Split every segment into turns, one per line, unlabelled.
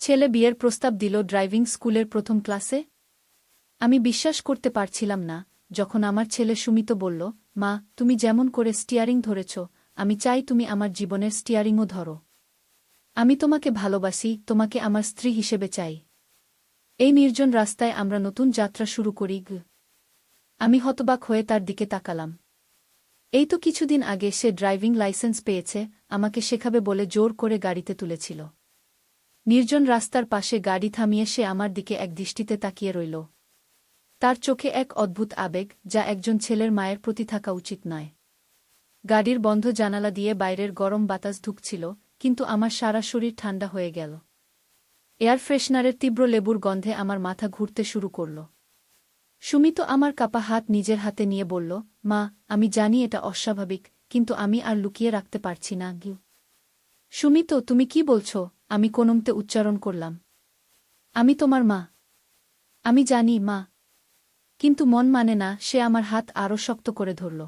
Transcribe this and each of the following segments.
ছেলে বিয়ের প্রস্তাব দিল ড্রাইভিং স্কুলের প্রথম ক্লাসে। আমি বিশ্বাস করতে পারছিলাম না যখন আমার ছেলে সুমিত বলল, মা, তুমি যেমন করে স্টিয়ারিং ধরেছ, আমি চাই তুমি আমার জীবনের স্টিয়ারিংও ধরো। আমি তোমাকে ভালোবাসি, তোমাকে আমার স্ত্রী হিসেবে চাই। এই নির্জন রাস্তায় আমরা নতুন যাত্রা শুরু করি। আমি হতবাক হয়ে তার দিকে তাকালাম। এই তো কিছুদিন আগে সে ড্রাইভিং লাইসেন্স পেয়েছে, আমাকে শেখাবে বলে জোর করে গাড়িতে তুলেছিল। নির্জন রাস্তার পাশে গাড়ি থামিয়ে সে আমার দিকে এক দৃষ্টিতে তাকিয়ে রইল। তার চোখে এক অদ্ভুত আবেগ, যা একজন ছেলের মায়ের প্রতি থাকা উচিত নয়। গাড়ির বন্ধ জানালা দিয়ে বাইরের গরম বাতাস ঢুকছিল, কিন্তু আমার সারা শরীর ঠান্ডা হয়ে গেল। এয়ার ফ্রেশনারের তীব্র লেবুর গন্ধে আমার মাথা ঘুরতে শুরু করল। সুমিত আমার কাপা হাত নিজের হাতে নিয়ে বলল, মা, আমি জানি এটা অস্বাভাবিক, কিন্তু আমি আর লুকিয়ে রাখতে পারছি না। সুমিত, তুমি কি বলছ? আমি কোনমতে উচ্চারণ করলাম। আমি তোমার মা। আমি জানি, মা। কিন্তু মন মানে না। সে আমার হাত আরও শক্ত করে ধরল।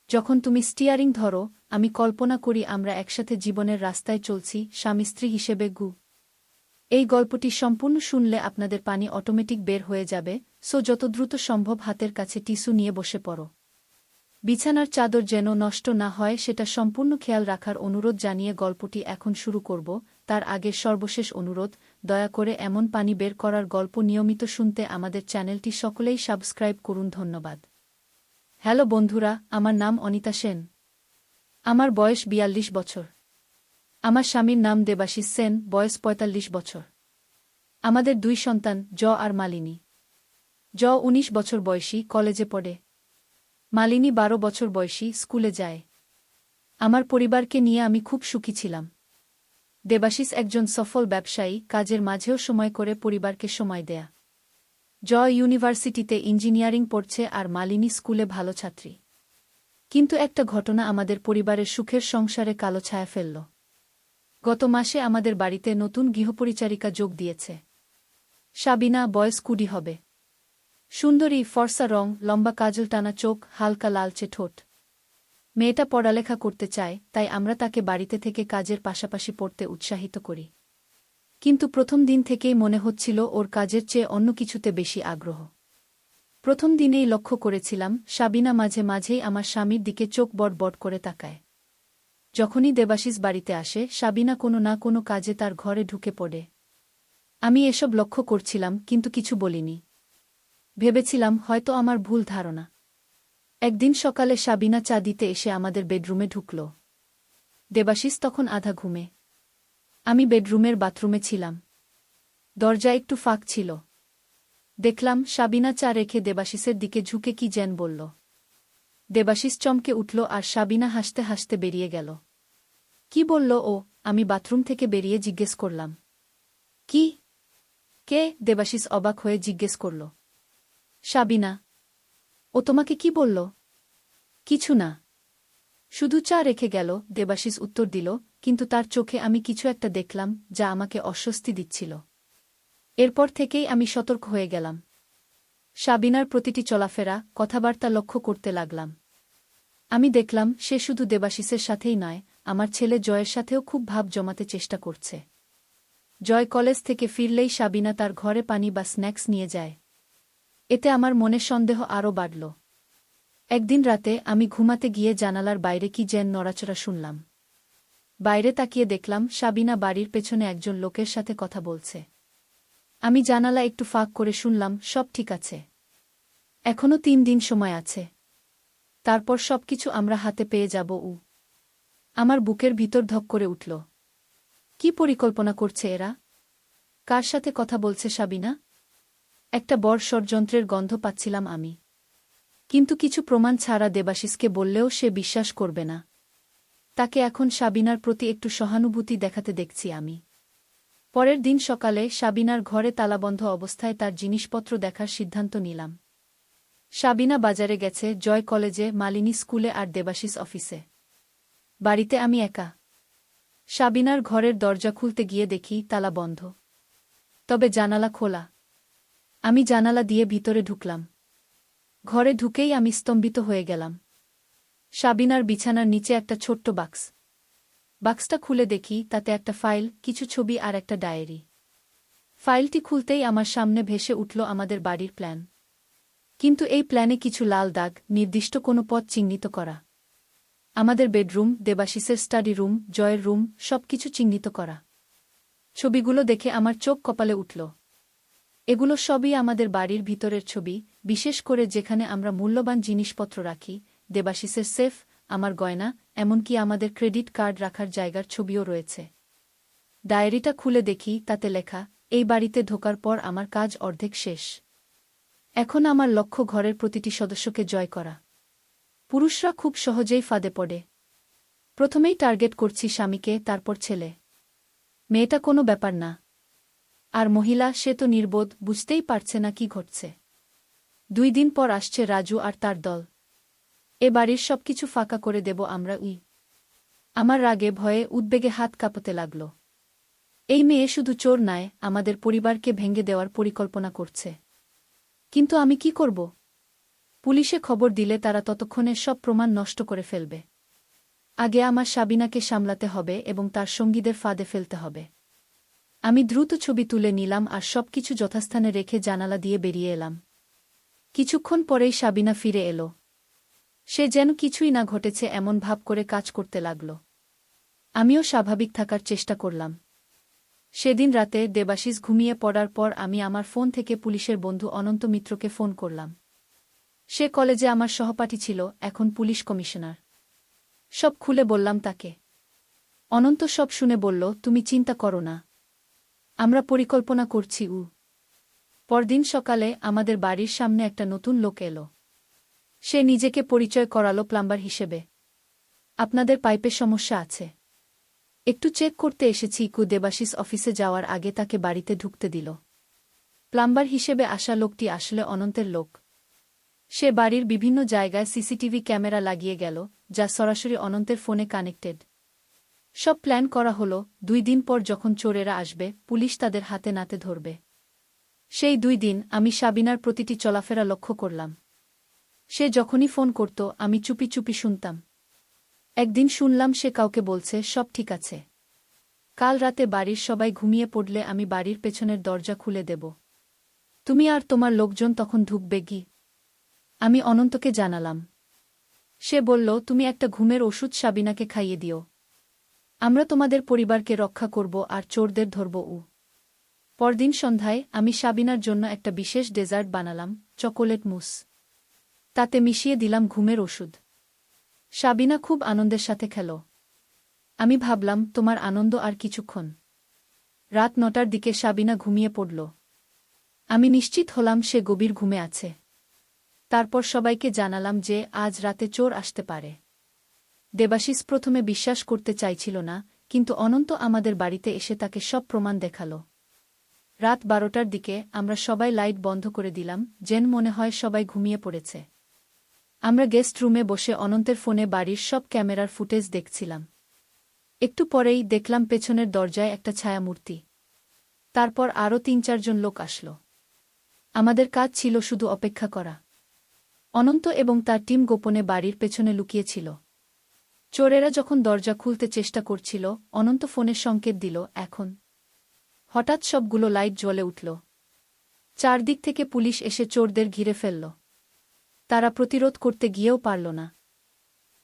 যখন তুমি স্টিয়ারিং ধরো, আমি কল্পনা করি আমরা একসাথে জীবনের রাস্তায় চলছি, স্বামী স্ত্রী হিসেবে। এই গল্পটি সম্পূর্ণ শুনলে আপনাদের পানি অটোমেটিক বের হয়ে যাবে, সো যত দ্রুত সম্ভব হাতের কাছে টিস্যু নিয়ে বসে পড়ো। বিছানার চাদর যেন নষ্ট না হয় সেটা সম্পূর্ণ খেয়াল রাখার অনুরোধ জানিয়ে গল্পটি এখন শুরু করব। তার আগে সর্বশেষ অনুরোধ, দয়া করে এমন পানি বের করার গল্প নিয়মিত শুনতে আমাদের চ্যানেলটি সকলেই সাবস্ক্রাইব করুন। ধন্যবাদ। হ্যালো বন্ধুরা, আমার নাম অনিতা সেন। আমার বয়স ৪২ বছর। আমার স্বামীর নাম দেবাশিস সেন, বয়স ৪৫ বছর। আমাদের ২ সন্তান, আর মালিনী। ১৯ বছর বয়সী, কলেজে পড়ে। মালিনী ১২ বছর বয়সী, স্কুলে যায়। আমার পরিবারকে নিয়ে আমি খুব সুখী ছিলাম। দেবাশিস একজন সফল ব্যবসায়ী, কাজের মাঝেও সময় করে পরিবারকে সময় দেয়া। ইউনিভার্সিটিতে ইঞ্জিনিয়ারিং পড়ছে আর মালিনী স্কুলে ভালো ছাত্রী। কিন্তু একটা ঘটনা আমাদের পরিবারের সুখের সংসারে কালো ছায়া ফেলল। গত মাসে আমাদের বাড়িতে নতুন গৃহপরিচারিকা যোগ দিয়েছে। সাবিনা, বয়স ২০ হবে। সুন্দরী, ফর্সা রং, লম্বা কাজল টানা চোখ, হালকা লালচে ঠোঁট। মেয়েটা পড়ালেখা করতে চায়, তাই আমরা তাকে বাড়িতে থেকে কাজের পাশাপাশি পড়তে উৎসাহিত করি। কিন্তু প্রথম দিন থেকেই মনে হচ্ছিল ওর কাজের চেয়ে অন্য কিছুতে বেশি আগ্রহ। প্রথম দিনেই লক্ষ্য করেছিলাম, সাবিনা মাঝে মাঝেই আমার স্বামীর দিকে চোখ বড় বড় করে তাকায়। যখনই দেবাশিস বাড়িতে আসে, সাবিনা কোনো না কোনো কাজে তার ঘরে ঢুকে পড়ে। আমি এসব লক্ষ্য করছিলাম, কিন্তু কিছু বলিনি। ভেবেছিলাম হয়তো আমার ভুল ধারণা। একদিন সকালে সাবিনা চা দিতে এসে আমাদের বেডরুমে ঢুকল। দেবাশিস তখন আধা ঘুমে। আমি বেডরুমের বাথরুমে ছিলাম। দরজা একটু ফাঁক ছিল। দেখলাম সাবিনা চা রেখে দেবাশিসের দিকে ঝুঁকে কি যেন বলল। দেবাশিস চমকে উঠল আর সাবিনা হাসতে হাসতে বেরিয়ে গেল। কি বলল ও? আমি বাথরুম থেকে বেরিয়ে জিজ্ঞেস করলাম। কি? কে? দেবাশিস অবাক হয়ে জিজ্ঞেস করল। সাবিনা। ও তোমাকে কি বলল? কিছু না। শুধু চা রেখে গেল, দেবাশিস উত্তর দিল, কিন্তু তার চোখে আমি কিছু একটা দেখলাম যা আমাকে অস্বস্তি দিচ্ছিল। এরপর থেকেই আমি সতর্ক হয়ে গেলাম। সাবিনার প্রতিটি চলাফেরা, কথাবার্তা লক্ষ্য করতে লাগলাম। আমি দেখলাম সে শুধু দেবাশিসের সাথেই নয়, আমার ছেলে জয়ের সাথেও খুব ভাব জমাতে চেষ্টা করছে। জয় কলেজ থেকে ফিরলেই সাবিনা তার ঘরে পানি বা স্ন্যাক্স নিয়ে যায়। এতে আমার মনে সন্দেহ আরও বাড়ল। একদিন রাতে আমি ঘুমাতে গিয়ে জানালার বাইরে কি যেন নড়াচড়া শুনলাম। বাইরে তাকিয়ে দেখলাম সাবিনা বাড়ির পেছনে একজন লোকের সাথে কথা বলছে। আমি জানালা একটু ফাঁক করে শুনলাম, সব ঠিক আছে। এখনো ৩ দিন সময় আছে। তারপর সবকিছু আমরা হাতে পেয়ে যাব। আমার বুকের ভিতর ধক করে উঠল। কি পরিকল্পনা করছে এরা? কার সাথে কথা বলছে সাবিনা? একটা বড় ষড়যন্ত্রের গন্ধ পাচ্ছিলাম আমি। কিন্তু কিছু প্রমাণ ছাড়া দেবাশিসকে বললেও সে বিশ্বাস করবে না। তাকে এখন সাবিনার প্রতি একটু সহানুভূতি দেখাতে দেখছি আমি। পরের দিন সকালে সাবিনার ঘরে তালাবন্ধ অবস্থায় তার জিনিসপত্র দেখার সিদ্ধান্ত নিলাম। সাবিনা বাজারে গেছে, জয় কলেজে, মালিনী স্কুলে আর দেবাশিস অফিসে। বাড়িতে আমি একা। সাবিনার ঘরের দরজা খুলতে গিয়ে দেখি তালা বন্ধ। তবে জানালা খোলা। আমি জানালা দিয়ে ভিতরে ঢুকলাম। ঘরে ঢুকেই আমি স্তম্ভিত হয়ে গেলাম। সাবিনার বিছানার নিচে একটা ছোট্ট বাক্স। বাক্সটা খুলে দেখি তাতে একটা ফাইল, কিছু ছবি আর একটা ডায়েরি। ফাইলটি খুলতেই আমার সামনে ভেসে উঠল আমাদের বাড়ির প্ল্যান। কিন্তু এই প্ল্যানে কিছু লাল দাগ, নির্দিষ্ট কোনো পথ চিহ্নিত করা। আমাদের বেডরুম, দেবাশিসের স্টাডি রুম, জয়ের রুম, সবকিছু চিহ্নিত করা। ছবিগুলো দেখে আমার চোখ কপালে উঠল। এগুলো সবই আমাদের বাড়ির ভিতরের ছবি, বিশেষ করে যেখানে আমরা মূল্যবান জিনিসপত্র রাখি, দেবাশিসের সেফ, আমার গয়না, এমনকি আমাদের ক্রেডিট কার্ড রাখার জায়গার ছবিও রয়েছে। ডায়েরিটা খুলে দেখি, তাতে লেখা, এই বাড়িতে ঢোকার পর আমার কাজ অর্ধেক শেষ। এখন আমার লক্ষ্য ঘরের প্রতিটি সদস্যকে জয় করা। পুরুষরা খুব সহজেই ফাঁদে পড়ে। প্রথমেই টার্গেট করছি স্বামীকে, তারপর ছেলে। মেয়েটা কোনো ব্যাপার না। আর মহিলা, সে তো নির্বোধ, বুঝতেই পারছে না কি ঘটছে। 2 দিন পর আসছে রাজু আর তার দল। এ বাড়ির সবকিছু ফাঁকা করে দেব আমরা। আমার রাগে ভয়ে উদ্বেগে হাত কাঁপতে লাগল। এই মেয়ে শুধু চোর নয়, আমাদের পরিবারকে ভেঙে দেওয়ার পরিকল্পনা করছে। কিন্তু আমি কি করব? পুলিশে খবর দিলে তারা ততক্ষণে সব প্রমাণ নষ্ট করে ফেলবে। আগে আমার সাবিনাকে সামলাতে হবে এবং তার সঙ্গীদের ফাঁদে ফেলতে হবে। আমি দ্রুত ছবি তুলে নিলাম আর সবকিছু যথাস্থানে রেখে জানালা দিয়ে বেরিয়ে এলাম। কিছুক্ষণ পরেই সাবিনা ফিরে এলো। সে যেন কিছুই না ঘটেছে এমন ভাব করে কাজ করতে লাগল। আমিও স্বাভাবিক থাকার চেষ্টা করলাম। সেদিন রাতে দেবাশিস ঘুমিয়ে পড়ার পর আমি আমার ফোন থেকে পুলিশের বন্ধু অনন্ত মিত্রকে ফোন করলাম। সে কলেজে আমার সহপাঠী ছিল, এখন পুলিশ কমিশনার। সব খুলে বললাম তাকে। অনন্ত সব শুনে বলল, তুমি চিন্তা করো না, আমরা পরিকল্পনা করছি। পরদিন সকালে আমাদের বাড়ির সামনে একটা নতুন লোক এলো। সে নিজেকে পরিচয় করালো প্লাম্বার হিসেবে। আপনাদের পাইপে সমস্যা আছে, একটু চেক করতে এসেছি। দেবাশিস অফিসে যাওয়ার আগে তাকে বাড়িতে ঢুকতে দিল। প্লাম্বার হিসেবে আসা লোকটি আসলে অনন্তের লোক। সে বাড়ির বিভিন্ন জায়গায় সিসিটিভি ক্যামেরা লাগিয়ে গেল, যা সরাসরি অনন্তের ফোনে কানেক্টেড। সব প্ল্যান করা হলো, 2 দিন পর যখন চোরেরা আসবে, পুলিশ তাদের হাতে নাতে ধরবে। সেই 2 দিন আমি সাবিনার প্রতিটি চলাফেরা লক্ষ্য করলাম। সে যখনই ফোন করত, আমি চুপি চুপি শুনতাম। একদিন শুনলাম সে কাউকে বলছে, সব ঠিক আছে, কাল রাতে বাড়ির সবাই ঘুমিয়ে পড়লে আমি বাড়ির পেছনের দরজা খুলে দেব। তুমি আর তোমার লোকজন তখন ঢুকবে কি? আমি অনন্তকে জানালাম। সে বলল, তুমি একটা ঘুমের ওষুধ সাবিনাকে খাইয়ে দিও, আমরা তোমাদের পরিবারকে রক্ষা করব আর চোরদের ধরব। পরদিন সন্ধ্যায় আমি সাবিনার জন্য একটা বিশেষ ডেজার্ট বানালাম, চকোলেট মুস। তাতে মিশিয়ে দিলাম ঘুমের ওষুধ। সাবিনা খুব আনন্দের সাথে খেল। আমি ভাবলাম, তোমার আনন্দ আর কিছুক্ষণ। রাত 9টার দিকে সাবিনা ঘুমিয়ে পড়ল। আমি নিশ্চিত হলাম সে গভীর ঘুমে আছে। তারপর সবাইকে জানালাম যে আজ রাতে চোর আসতে পারে। দেবাশিস প্রথমে বিশ্বাস করতে চাইছিল না, কিন্তু অনন্ত আমাদের বাড়িতে এসে তাকে সব প্রমাণ দেখাল। রাত 12টার দিকে আমরা সবাই লাইট বন্ধ করে দিলাম, যেন মনে হয় সবাই ঘুমিয়ে পড়েছে। আমরা গেস্ট রুমে বসে অনন্তের ফোনে বাড়ির সব ক্যামেরার ফুটেজ দেখছিলাম। একটু পরেই দেখলাম পেছনের দরজায় একটা ছায়ামূর্তি। তারপর আরও 3-4 জন লোক আসল। আমাদের কাজ ছিল শুধু অপেক্ষা করা। অনন্ত এবং তার টিম গোপনে বাড়ির পেছনে লুকিয়েছিল। চোরেরা যখন দরজা খুলতে চেষ্টা করছিল, অনন্ত ফোনের সংকেত দিল, এখন। হঠাৎ সবগুলো লাইট জ্বলে উঠল। চারদিক থেকে পুলিশ এসে চোরদের ঘিরে ফেলল। তারা প্রতিরোধ করতে গিয়েও পারল না।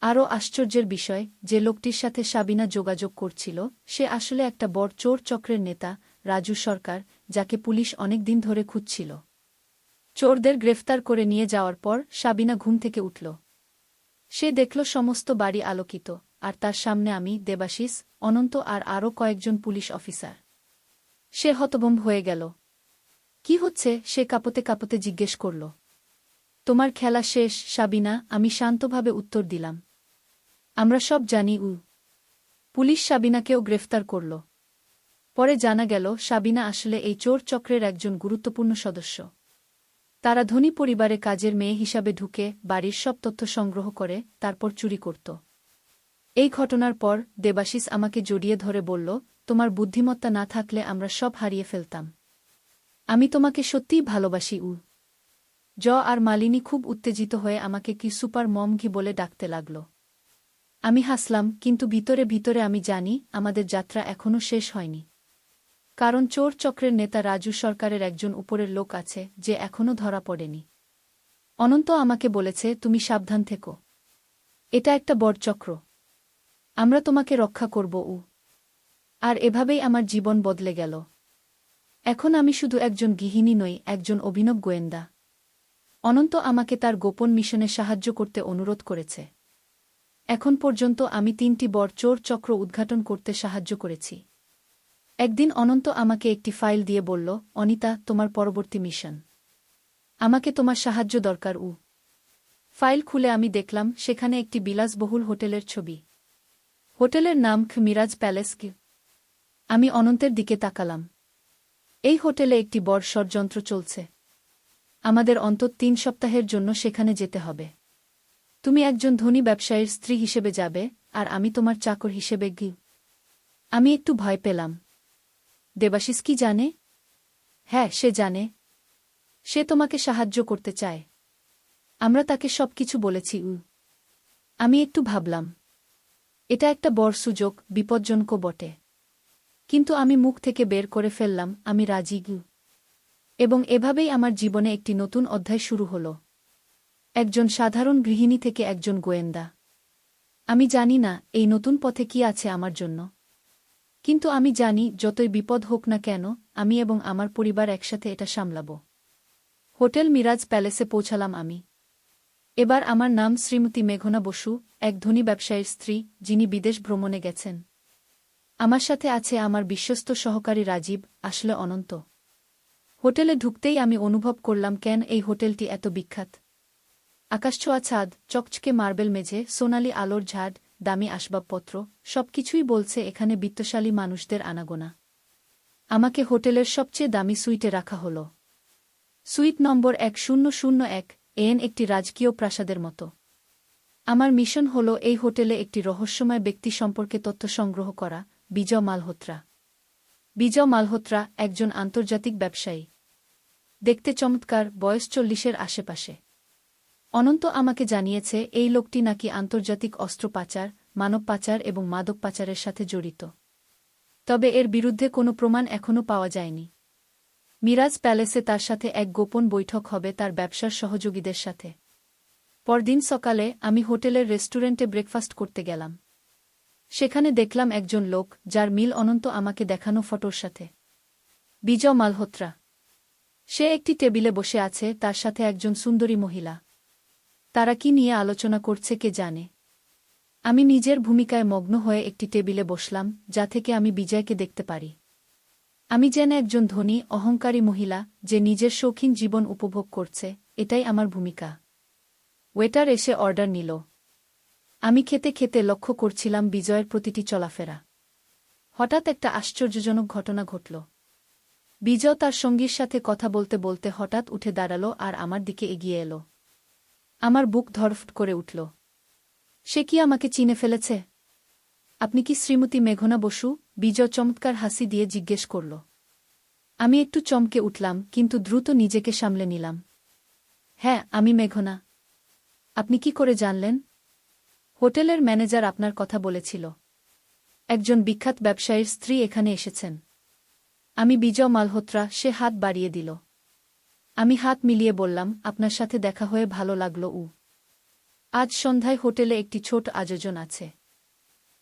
আরও আশ্চর্যের বিষয়, যে লোকটির সাথে সাবিনা যোগাযোগ করছিল, সে আসলে একটা বড় চোর চক্রের নেতা, রাজু সরকার, যাকে পুলিশ অনেক দিন ধরে খুঁজছিল। চোরদের গ্রেফতার করে নিয়ে যাওয়ার পর সাবিনা ঘুম থেকে উঠল। সে দেখল সমস্ত বাড়ি আলোকিত, আর তার সামনে আমি, দেবাশিস, অনন্ত আর আরও কয়েকজন পুলিশ অফিসার। সে হতভম্ব হয়ে গেল। কি হচ্ছে, সে কাঁপতে কাঁপতে জিজ্ঞেস করল। তোমার খেলা শেষ, সাবিনা, আমি শান্তভাবে উত্তর দিলাম। আমরা সব জানি। পুলিশ সাবিনাকেও গ্রেফতার করল। পরে জানা গেল সাবিনা আসলে এই চোর চক্রের একজন গুরুত্বপূর্ণ সদস্য। তারা ধনী পরিবারে কাজের মেয়ে হিসাবে ঢুকে বাড়ির সব তথ্য সংগ্রহ করে তারপর চুরি করত। এই ঘটনার পর দেবাশিস আমাকে জড়িয়ে ধরে বলল, তোমার বুদ্ধিমত্তা না থাকলে আমরা সব হারিয়ে ফেলতাম। আমি তোমাকে সত্যিই ভালোবাসি। আর মালিনী খুব উত্তেজিত হয়ে আমাকে কি সুপার মম ঘি বলে ডাকতে লাগল। আমি হাসলাম, কিন্তু ভিতরে ভিতরে আমি জানি আমাদের যাত্রা এখনও শেষ হয়নি। কারণ চোর চক্রের নেতা রাজু সরকারের একজন উপরের লোক আছে যে এখনও ধরা পড়েনি। অনন্ত আমাকে বলেছে তুমি সাবধান থেকো। এটা একটা বড় চক্র। আমরা তোমাকে রক্ষা করব। আর এভাবেই আমার জীবন বদলে গেল। এখন আমি শুধু একজন গৃহিণী নই, একজন অভিনব গোয়েন্দা। অনন্ত আমাকে তার গোপন মিশনে সাহায্য করতে অনুরোধ করেছে। এখন পর্যন্ত আমি 3টি বড় চোর চক্র উদ্ঘাটন করতে সাহায্য করেছি। একদিন অনন্ত আমাকে একটি ফাইল দিয়ে বলল, অনিতা, তোমার পরবর্তী মিশন। আমাকে তোমার সাহায্য দরকার। ফাইল খুলে আমি দেখলাম সেখানে একটি বিলাসবহুল হোটেলের ছবি। হোটেলের নাম মিরাজ প্যালেস। আমি অনন্তের দিকে তাকালাম। এই হোটেলে একটি বড় ষড়যন্ত্র চলছে। আমাদের অন্তত 3 সপ্তাহের জন্য সেখানে যেতে হবে। তুমি একজন ধনী ব্যবসায়ীর স্ত্রী হিসেবে যাবে, আর আমি তোমার চাকর হিসেবে গিয়ে। আমি একটু ভয় পেলাম। দেবাশিস কি জানে? হ্যাঁ, সে জানে। সে তোমাকে সাহায্য করতে চায়। আমরা তাকে সবকিছু বলেছি। আমি একটু ভাবলাম, এটা একটা বড় সুযোগ, বিপজ্জনকও বটে। কিন্তু আমি মুখ থেকে বের করে ফেললাম, আমি রাজি। এবং এভাবেই আমার জীবনে একটি নতুন অধ্যায় শুরু হল। একজন সাধারণ গৃহিণী থেকে একজন গোয়েন্দা। আমি জানি না এই নতুন পথে কি আছে আমার জন্য। কিন্তু আমি জানি যতই বিপদ হোক না কেন, আমি এবং আমার পরিবার একসাথে এটা সামলাব। হোটেল মিরাজ প্যালেসে পৌঁছালাম আমি। এবার আমার নাম শ্রীমতী মেঘনা বসু, এক ধনী ব্যবসায়ীর স্ত্রী, যিনি বিদেশ ভ্রমণে গেছেন। আমার সাথে আছে আমার বিশ্বস্ত সহকারী রাজীব, আসলে অনন্ত। হোটেলে ঢুকতেই আমি অনুভব করলাম কেন এই হোটেলটি এত বিখ্যাত। আকাশছোঁয়া ছাদ, চকচকে মার্বেল মেঝে, সোনালি আলোর ঝাড়, দামি আসবাবপত্র, সবকিছুই বলছে এখানে বিত্তশালী মানুষদের আনাগোনা। আমাকে হোটেলের সবচেয়ে দামি সুইটে রাখা হল। সুইট নম্বর 1001, একটি রাজকীয় প্রাসাদের মতো। আমার মিশন হল এই হোটেলে একটি রহস্যময় ব্যক্তি সম্পর্কে তথ্য সংগ্রহ করা, বিজয় মালহোত্রা। বিজয় মালহোত্রা একজন আন্তর্জাতিক ব্যবসায়ী। দেখতে চমৎকার, বয়স 40-এর আশেপাশে। অনন্ত আমাকে জানিয়েছে এই লোকটি নাকি আন্তর্জাতিক অস্ত্র পাচার, মানব পাচার এবং মাদক পাচারের সাথে জড়িত। তবে এর বিরুদ্ধে কোনো প্রমাণ এখনও পাওয়া যায়নি। মিরাজ প্যালেসে তার সাথে এক গোপন বৈঠক হবে তার ব্যবসার সহযোগীদের সাথে। পরদিন সকালে আমি হোটেলের রেস্টুরেন্টে ব্রেকফাস্ট করতে গেলাম। সেখানে দেখলাম একজন লোক, যার মিল অনন্ত আমাকে দেখানো ফটোর সাথে। বিজয় মালহোত্রা। সে একটি টেবিলে বসে আছে, তার সাথে একজন সুন্দরী মহিলা। তারা কি নিয়ে আলোচনা করছে কে জানে। আমি নিজের ভূমিকায় মগ্ন হয়ে একটি টেবিলে বসলাম, যা থেকে আমি বিজয়কে দেখতে পারি। আমি যেন একজন ধনী, অহংকারী মহিলা, যে নিজের শৌখিন জীবন উপভোগ করছে, এটাই আমার ভূমিকা। ওয়েটার এসে অর্ডার নিল। আমি খেতে খেতে লক্ষ্য করছিলাম বিজয়ের প্রতিটি চলাফেরা। হঠাৎ একটা আশ্চর্যজনক ঘটনা ঘটল। বিজয় তার সঙ্গীর সাথে কথা বলতে বলতে হঠাৎ উঠে দাঁড়াল আর আমার দিকে এগিয়ে এল। আমার বুক ধড়ফড় করে উঠল। সে কি আমাকে চিনে ফেলেছে? আপনি কি শ্রীমতী মেঘনা বসু? বিজয় চমৎকার হাসি দিয়ে জিজ্ঞেস করল। আমি একটু চমকে উঠলাম, কিন্তু দ্রুত নিজেকে সামলে নিলাম। হ্যাঁ, আমি মেঘনা। আপনি কি করে জানলেন? হোটেলের ম্যানেজার আপনার কথা বলেছিল। একজন বিখ্যাত ব্যবসায়ীর স্ত্রী এখানে এসেছেন। আমি বিজয় মালহোত্রা। সে হাত বাড়িয়ে দিল। আমি হাত মিলিয়ে বললাম, আপনার সাথে দেখা হয়ে ভালো লাগল। আজ সন্ধ্যায় হোটেলে একটি ছোট আয়োজন আছে।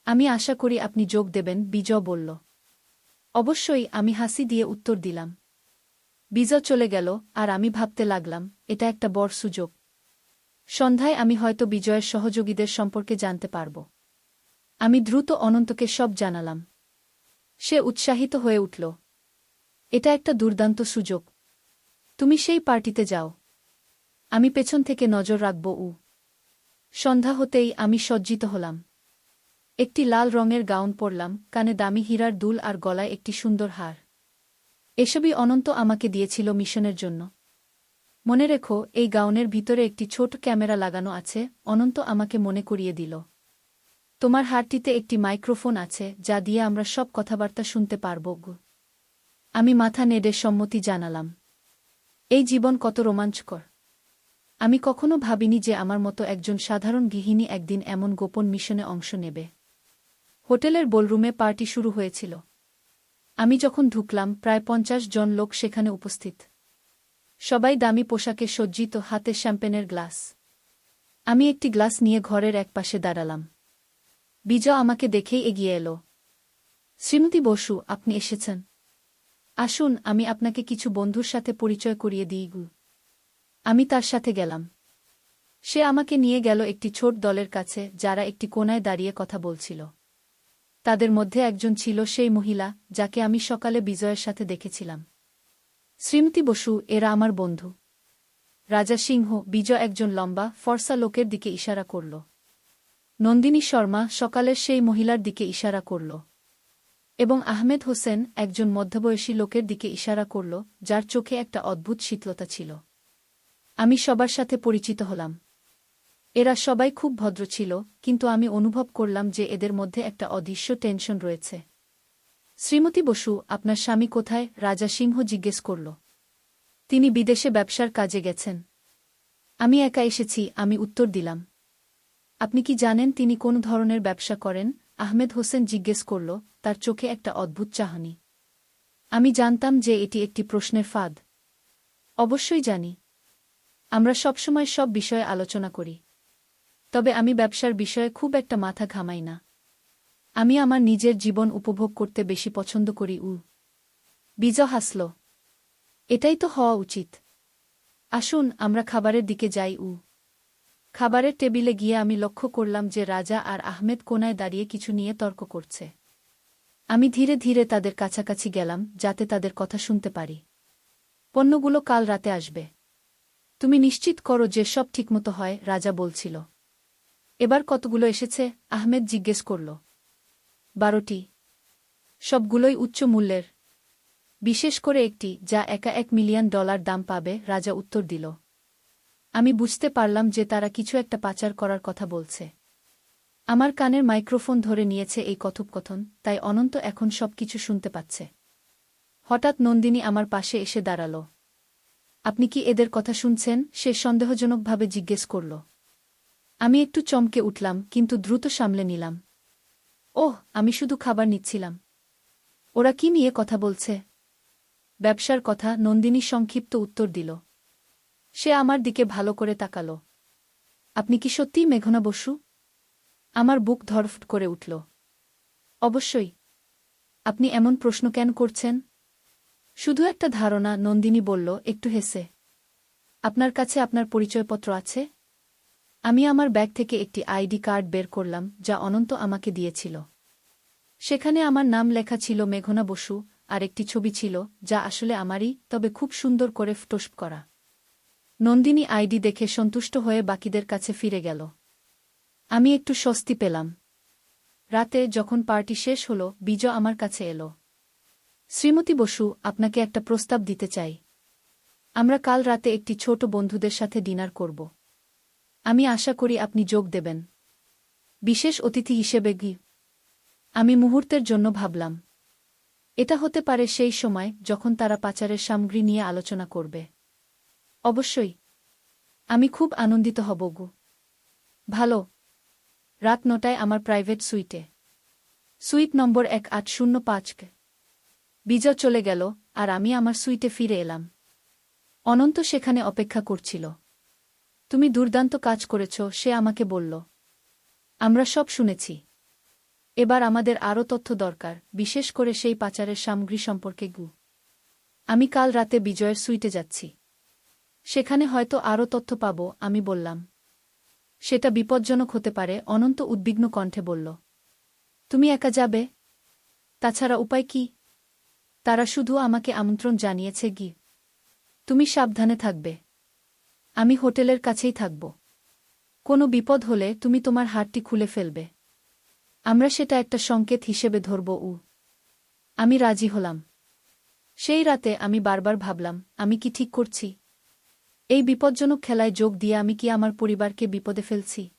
আমি আশা করি আপনি যোগ দেবেন, বিজয় বলল। অবশ্যই, আমি হাসি দিয়ে উত্তর দিলাম। বিজয় চলে গেল, আর আমি ভাবতে লাগলাম, এটা একটা বড় সুযোগ। সন্ধ্যায় আমি হয়তো বিজয়ের সহযোগীদের সম্পর্কে জানতে পারব। আমি দ্রুত অনন্তকে সব জানালাম। সে উৎসাহিত হয়ে উঠল। এটা একটা দুর্দান্ত সুযোগ। তুমি সেই পার্টিতে যাও। আমি পেছন থেকে নজর রাখব। সন্ধ্যা হতেই আমি সজ্জিত হলাম। একটি লাল রঙের গাউন পরলাম, কানে দামি হীরার দুল আর গলায় একটি সুন্দর হার। এসবই অনন্ত আমাকে দিয়েছিল মিশনের জন্য। মনে রেখো, এই গাউনের ভিতরে একটি ছোট ক্যামেরা লাগানো আছে, অনন্ত আমাকে মনে করিয়ে দিল। তোমার হারটিতে একটি মাইক্রোফোন আছে, যা দিয়ে আমরা সব কথাবার্তা শুনতে পারব। আমি মাথা নেড়ে সম্মতি জানালাম। এই জীবন কত রোমাঞ্চকর! আমি কখনো ভাবিনি যে আমার মতো একজন সাধারণ গৃহিণী একদিন এমন গোপন মিশনে অংশ নেবে। হোটেলের বলরুমে পার্টি শুরু হয়েছিল। আমি যখন ঢুকলাম প্রায় 50 জন লোক সেখানে উপস্থিত। সবাই দামি পোশাকে সজ্জিত, হাতে শ্যাম্পেনের গ্লাস। আমি একটি গ্লাস নিয়ে ঘরের এক পাশে দাঁড়ালাম। বিজয় আমাকে দেখেই এগিয়ে এলো। শ্রীমতী বসু, আপনি এসেছেন। আসুন, আমি আপনাকে কিছু বন্ধুর সাথে পরিচয় করিয়ে দিই। আমি তার সাথে গেলাম। সে আমাকে নিয়ে গেল একটি ছোট দলের কাছে, যারা একটি কোণায় দাঁড়িয়ে কথা বলছিল। তাদের মধ্যে একজন ছিল সেই মহিলা যাকে আমি সকালে বিজয়ের সাথে দেখেছিলাম। শ্রীমতী বসু, এরা আমার বন্ধু। রাজা সিংহ। বিজয় একজন লম্বা ফর্সা লোকের দিকে ইশারা করল। নন্দিনী শর্মা সকালের সেই মহিলার দিকে ইশারা করল। এবং আহমেদ হোসেন একজন মধ্যবয়সী লোকের দিকে ইশারা করল, যার চোখে একটা অদ্ভুত শীতলতা ছিল। আমি সবার সাথে পরিচিত হলাম। এরা সবাই খুব ভদ্র ছিল, কিন্তু আমি অনুভব করলাম যে এদের মধ্যে একটা অদৃশ্য টেনশন রয়েছে। শ্রীমতী বসু, আপনার স্বামী কোথায়? রাজা সিংহ জিজ্ঞেস করল। তিনি বিদেশে ব্যবসার কাজে গেছেন। আমি একা এসেছি, আমি উত্তর দিলাম। আপনি কি জানেন তিনি কোন ধরনের ব্যবসা করেন? আহমেদ হোসেন জিজ্ঞেস করল, তার চোখে একটা অদ্ভুত চাহনি। আমি জানতাম যে এটি একটি প্রশ্নের ফাঁদ। অবশ্যই জানি। আমরা সবসময় সব বিষয়ে আলোচনা করি। তবে আমি ব্যবসার বিষয়ে খুব একটা মাথা ঘামাই না। আমি আমার নিজের জীবন উপভোগ করতে বেশি পছন্দ করি। বিজয় হাসল। এটাই তো হওয়া উচিত। আসুন, আমরা খাবারের দিকে যাই। খাবারের টেবিলে গিয়ে আমি লক্ষ্য করলাম যে রাজা আর আহমেদ কোণায় দাঁড়িয়ে কিছু নিয়ে তর্ক করছে। আমি ধীরে ধীরে তাদের কাছাকাছি গেলাম, যাতে তাদের কথা শুনতে পারি। পণ্যগুলো কাল রাতে আসবে। তুমি নিশ্চিত করো যে সব ঠিকমতো হয়, রাজা বলছিল। এবার কতগুলো এসেছে? আহমেদ জিজ্ঞেস করল। 12টি। সবগুলোই উচ্চ মূল্যের। বিশেষ করে একটি, যা একা $1 মিলিয়ন দাম পাবে, রাজা উত্তর দিল। আমি বুঝতে পারলাম যে তারা কিছু একটা পাচার করার কথা বলছে। আমার কানের মাইক্রোফোন ধরে নিয়েছে এই কথোপকথন, তাই অনন্ত এখন সবকিছু শুনতে পাচ্ছে। হঠাৎ নন্দিনী আমার পাশে এসে দাঁড়াল। আপনি কি এদের কথা শুনছেন? সে সন্দেহজনকভাবে জিজ্ঞেস করল। আমি একটু চমকে উঠলাম, কিন্তু দ্রুত সামলে নিলাম। ওহ, আমি শুধু খাবার নিচ্ছিলাম। ওরা কি নিয়ে কথা বলছে? ব্যবসার কথা, নন্দিনী সংক্ষিপ্ত উত্তর দিল। সে আমার দিকে ভালো করে তাকাল। আপনি কি সত্যিই মেঘনা বসু? আমার বুক ধড়ফড় করে উঠল। অবশ্যই। আপনি এমন প্রশ্ন কেন করছেন? শুধু একটা ধারণা, নন্দিনী বলল একটু হেসে। আপনার কাছে আপনার পরিচয়পত্র আছে? আমি আমার ব্যাগ থেকে একটি আইডি কার্ড বের করলাম, যা অনন্ত আমাকে দিয়েছিল। সেখানে আমার নাম লেখা ছিল মেঘনা বসু, আর একটি ছবি ছিল, যা আসলে আমারই, তবে খুব সুন্দর করে ফটোশপ করা। নন্দিনী আইডি দেখে সন্তুষ্ট হয়ে বাকিদের কাছে ফিরে গেল। আমি একটু স্বস্তি পেলাম। রাতে যখন পার্টি শেষ হল, বিজয় আমার কাছে এলো। শ্রীমতী বসু, আপনাকে একটা প্রস্তাব দিতে চাই। আমরা কাল রাতে একটি ছোট বন্ধুদের সাথে ডিনার করব। আমি আশা করি আপনি যোগ দেবেন। বিশেষ অতিথি হিসেবে। আমি মুহূর্তের জন্য ভাবলাম। এটা হতে পারে সেই সময় যখন তারা পাচারের সামগ্রী নিয়ে আলোচনা করবে। অবশ্যই। আমি খুব আনন্দিত হব। ভালো। রাত 9টায় আমার প্রাইভেট সুইটে। সুইট নম্বর 1805। বিজয় চলে গেল, আর আমি আমার সুইটে ফিরে এলাম। অনন্ত সেখানে অপেক্ষা করছিল। তুমি দুর্দান্ত কাজ করেছ, সে আমাকে বলল। আমরা সব শুনেছি। এবার আমাদের আরও তথ্য দরকার, বিশেষ করে সেই পাচারের সামগ্রী সম্পর্কে। আমি কাল রাতে বিজয়ের সুইটে যাচ্ছি। সেখানে হয়তো আরও তথ্য পাব, আমি বললাম। সেটা বিপজ্জনক হতে পারে, অনন্ত উদ্বিগ্ন কণ্ঠে বলল। তুমি একা যাবে? তাছাড়া উপায় কি? তারা শুধু আমাকে আমন্ত্রণ জানিয়েছে। তুমি সাবধানে থাকবে। আমি হোটেলের কাছেই থাকব। কোনো বিপদ হলে তুমি তোমার হাতটি খুলে ফেলবে। আমরা সেটা একটা সংকেত হিসেবে ধরব। আমি রাজি হলাম। সেই রাতে আমি বারবার ভাবলাম, আমি কি ঠিক করছি? এই বিপজ্জনক খেলায় যোগ দিয়ে আমি কি আমার পরিবারকে বিপদে ফেলছি?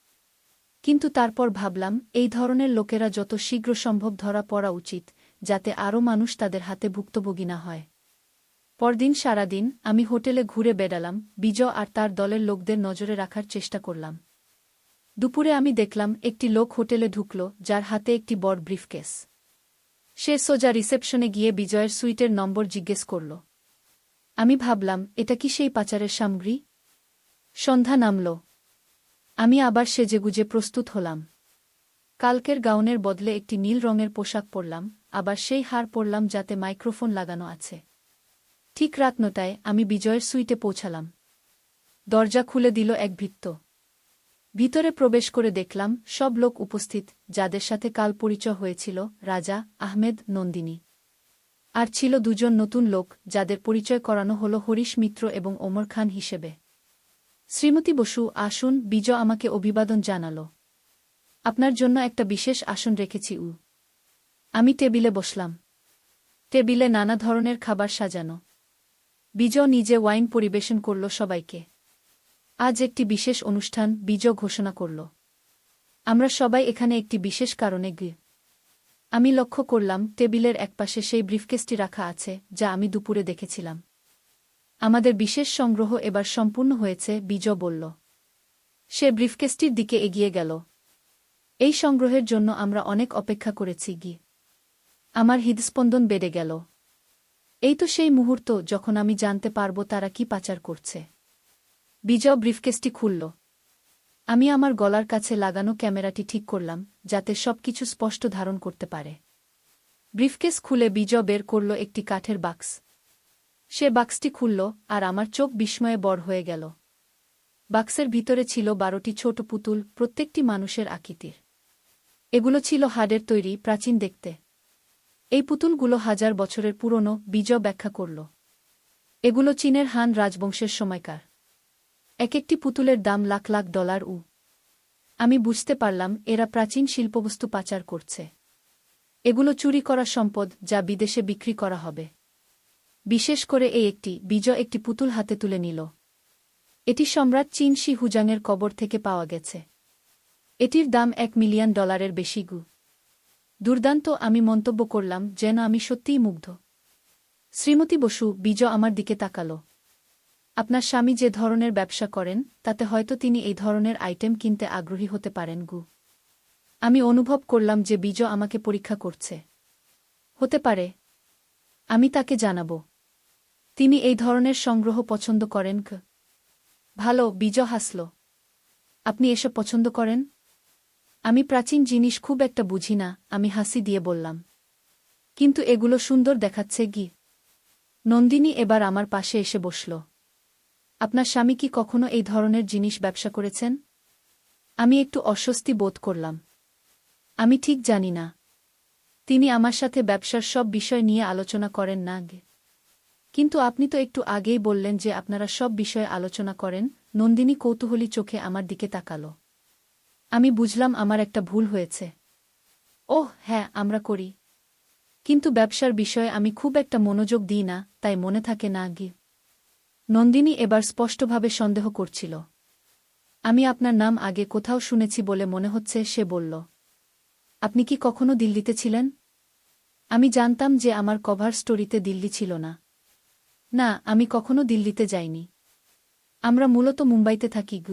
কিন্তু তারপর ভাবলাম, এই ধরনের লোকেরা যত শীঘ্র সম্ভব ধরা পড়া উচিত, যাতে আরও মানুষ তাদের হাতে ভুক্তভোগী না হয়। পরদিন সারাদিন আমি হোটেলে ঘুরে বেড়ালাম, বিজয় আর তার দলের লোকদের নজরে রাখার চেষ্টা করলাম। দুপুরে আমি দেখলাম একটি লোক হোটেলে ঢুকল, যার হাতে একটি বড় ব্রিফকেস। সে সোজা রিসেপশনে গিয়ে বিজয়ের সুইটের নম্বর জিজ্ঞেস করল। আমি ভাবলাম, এটা কি সেই পাচারের সামগ্রী? সন্ধ্যা নামল। আমি আবার সেজেগুজে প্রস্তুত হলাম। কালকের গাউনের বদলে একটি নীল রঙের পোশাক পরলাম, আবার সেই হার পরলাম যাতে মাইক্রোফোন লাগানো আছে। ঠিক রাত 9টায় আমি বিজয়ের সুইটে পৌঁছালাম। দরজা খুলে দিল এক ভৃত্য। ভিতরে প্রবেশ করে দেখলাম সব লোক উপস্থিত, যাদের সাথে কাল পরিচয় হয়েছিল, রাজা, আহমেদ, নন্দিনী। আর ছিল দুজন নতুন লোক, যাদের পরিচয় করানো হল হরিশ মিত্র এবং ওমর খান হিসেবে। শ্রীমতী বসু, আসুন। বিজয় আমাকে অভিবাদন জানাল। আপনার জন্য একটা বিশেষ আসন রেখেছি। আমি টেবিলে বসলাম। টেবিলে নানা ধরনের খাবার সাজানো। বিজয় নিজে ওয়াইন পরিবেশন করল সবাইকে। আজ একটি বিশেষ অনুষ্ঠান, বিজয় ঘোষণা করল। আমরা সবাই এখানে একটি বিশেষ কারণে গিয়ে। আমি লক্ষ্য করলাম টেবিলের একপাশে সেই ব্রিফকেসটি রাখা আছে, যা আমি দুপুরে দেখেছিলাম। আমাদের বিশেষ সংগ্রহ এবার সম্পূর্ণ হয়েছে, বিজয় বলল। সে ব্রিফকেসটির দিকে এগিয়ে গেল। এই সংগ্রহের জন্য আমরা অনেক অপেক্ষা করেছি গি। আমার হৃদস্পন্দন বেড়ে গেল। এই তো সেই মুহূর্ত যখন আমি জানতে পারব তারা কি পাচার করছে। বিজয় ব্রিফকেসটি খুলল। আমি আমার গলার কাছে লাগানো ক্যামেরাটি ঠিক করলাম, যাতে সবকিছু স্পষ্ট ধারণ করতে পারে। ব্রিফকেস খুলে বিজয় বের করল একটি কাঠের বাক্স। সে বাক্সটি খুলল, আর আমার চোখ বিস্ময়ে বড় হয়ে গেল। বাক্সের ভিতরে ছিল 12টি ছোট পুতুল, প্রত্যেকটি মানুষের আকৃতির। এগুলো ছিল হাড়ের তৈরি, প্রাচীন দেখতে। এই পুতুলগুলো 1000 বছরের পুরনো, বিজয় ব্যাখ্যা করল। এগুলো চীনের হান রাজবংশের সময়কার। এক একটি পুতুলের দাম লাখ লাখ ডলার। আমি বুঝতে পারলাম এরা প্রাচীন শিল্পবস্তু পাচার করছে। এগুলো চুরি করা সম্পদ, যা বিদেশে বিক্রি করা হবে। বিশেষ করে এই একটি। বিজয় একটি পুতুল হাতে তুলে নিল। এটি সম্রাট চীন শি হুজাংয়ের কবর থেকে পাওয়া গেছে। এটির দাম $1 মিলিয়ন বেশি। দুর্দান্ত, আমি মন্তব্য করলাম, যেন আমি সত্যিই মুগ্ধ। শ্রীমতী বসু, বিজয় আমার দিকে তাকাল। আপনার স্বামী যে ধরনের ব্যবসা করেন, তাতে হয়তো তিনি এই ধরনের আইটেম কিনতে আগ্রহী হতে পারেন। আমি অনুভব করলাম যে বিজয় আমাকে পরীক্ষা করছে। হতে পারে। আমি তাকে জানাব। তিনি এই ধরনের সংগ্রহ পছন্দ করেন। ভালো, বিজয় হাসল। আপনি এসব পছন্দ করেন? আমি প্রাচীন জিনিস খুব একটা বুঝি না, আমি হাসি দিয়ে বললাম। কিন্তু এগুলো সুন্দর দেখাচ্ছে গি। নন্দিনী এবার আমার পাশে এসে বসল। আপনার স্বামী কি কখনো এই ধরনের জিনিস ব্যবসা করেছেন? আমি একটু অস্বস্তি বোধ করলাম। আমি ঠিক জানি না। তিনি আমার সাথে ব্যবসার সব বিষয় নিয়ে আলোচনা করেন না। কিন্তু আপনি তো একটু আগেই বললেন যে আপনারা সব বিষয়ে আলোচনা করেন। নন্দিনী কৌতূহলী চোখে আমার দিকে তাকাল। আমি বুঝলাম আমার একটা ভুল হয়েছে। ওহ হ্যাঁ, আমরা করি। কিন্তু ব্যবসার বিষয়ে আমি খুব একটা মনোযোগ দিই না, তাই মনে থাকে না। নন্দিনী এবার স্পষ্টভাবে সন্দেহ করছিল। আমি আপনার নাম আগে কোথাও শুনেছি বলে মনে হচ্ছে, সে বলল। আপনি কি কখনো দিল্লিতে ছিলেন? আমি জানতাম যে আমার কভার স্টোরিতে দিল্লি ছিল না। না, আমি কখনো দিল্লিতে যাইনি। আমরা মূলত মুম্বাইতে থাকি।